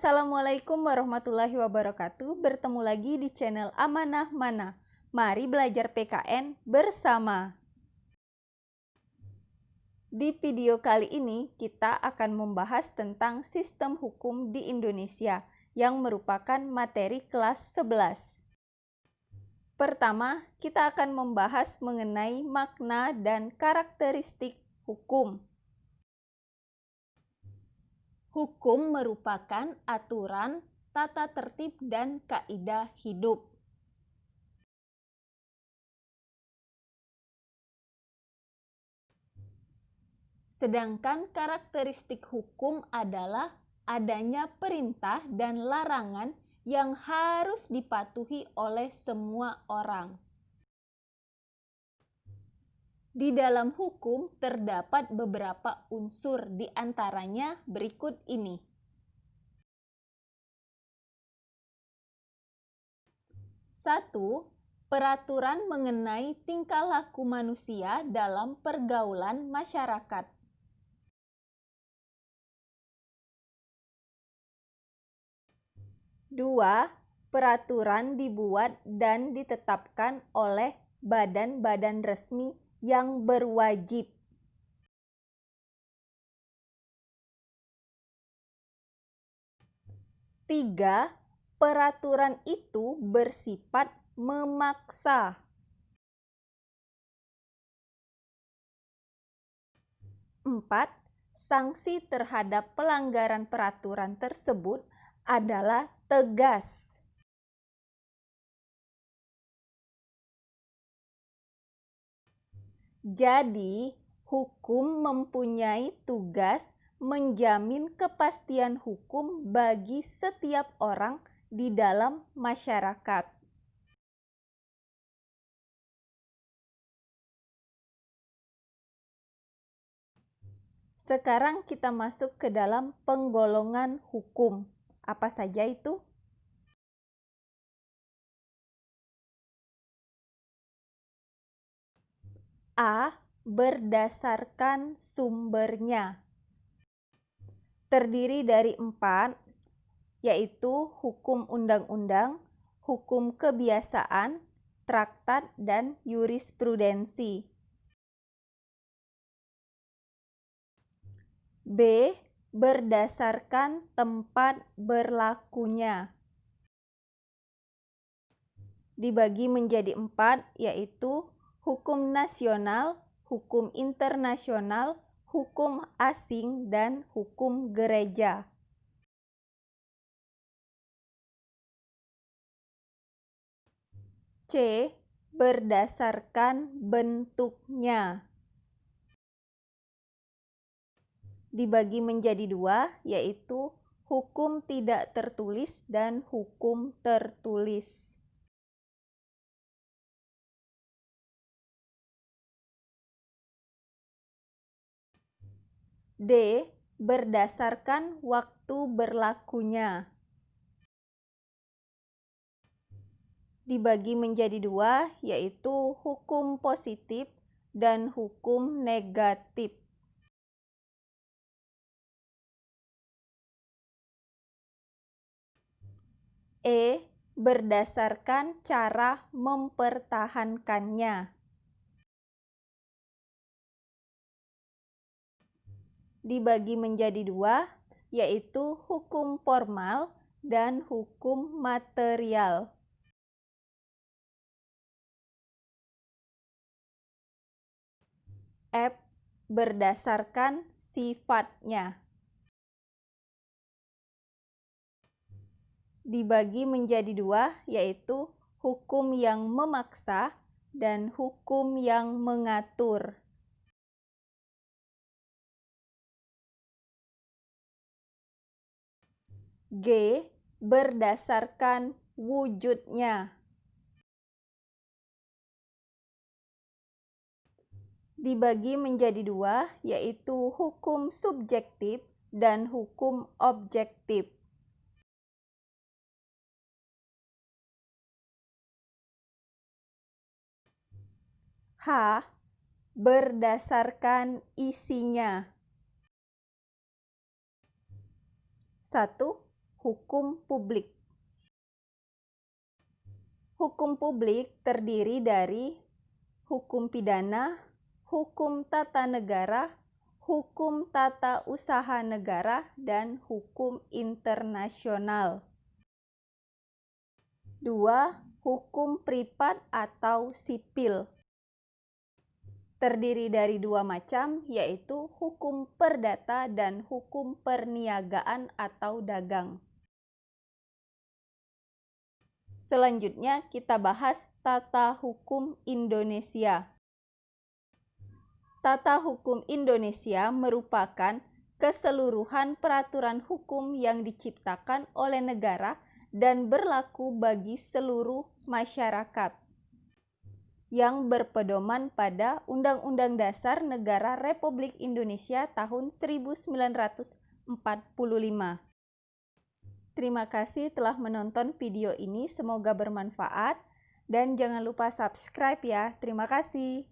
Assalamualaikum warahmatullahi wabarakatuh. Bertemu lagi di channel Amanah Mana. Mari belajar PKN bersama. Di video kali ini kita akan membahas tentang sistem hukum di Indonesia yang merupakan materi kelas 11. Pertama, kita akan membahas mengenai makna dan karakteristik hukum. Hukum merupakan aturan, tata tertib, dan kaidah hidup. Sedangkan karakteristik hukum adalah adanya perintah dan larangan yang harus dipatuhi oleh semua orang. Di dalam hukum terdapat beberapa unsur, di antaranya berikut ini. Satu, peraturan mengenai tingkah laku manusia dalam pergaulan masyarakat. Dua, peraturan dibuat dan ditetapkan oleh badan-badan resmi yang berwajib. Tiga, peraturan itu bersifat memaksa. Empat, sanksi terhadap pelanggaran peraturan tersebut adalah tegas. Jadi, hukum mempunyai tugas menjamin kepastian hukum bagi setiap orang di dalam masyarakat. Sekarang kita masuk ke dalam penggolongan hukum. Apa saja itu? A. Berdasarkan sumbernya. Terdiri dari 4, yaitu hukum undang-undang, hukum kebiasaan, traktat, dan jurisprudensi. B. Berdasarkan tempat berlakunya. Dibagi menjadi 4, yaitu hukum nasional, hukum internasional, hukum asing, dan hukum gereja. C. Berdasarkan bentuknya. Dibagi menjadi 2, yaitu hukum tidak tertulis dan hukum tertulis. D. Berdasarkan waktu berlakunya. Dibagi menjadi 2, yaitu hukum positif dan hukum negatif. E. Berdasarkan cara mempertahankannya. Dibagi menjadi 2, yaitu hukum formal dan hukum material. F. Berdasarkan sifatnya. Dibagi menjadi 2, yaitu hukum yang memaksa dan hukum yang mengatur. G. Berdasarkan wujudnya. Dibagi menjadi 2, yaitu hukum subjektif dan hukum objektif. H. Berdasarkan isinya. 1. hukum publik. Hukum publik terdiri dari hukum pidana, hukum tata negara, hukum tata usaha negara, dan hukum internasional. 2. Hukum privat atau sipil. Terdiri dari dua macam, yaitu hukum perdata dan hukum perniagaan atau dagang. Selanjutnya kita bahas tata hukum Indonesia. Tata hukum Indonesia merupakan keseluruhan peraturan hukum yang diciptakan oleh negara dan berlaku bagi seluruh masyarakat, yang berpedoman pada Undang-Undang Dasar Negara Republik Indonesia tahun 1945. Terima kasih telah menonton video ini, semoga bermanfaat dan jangan lupa subscribe ya. Terima kasih.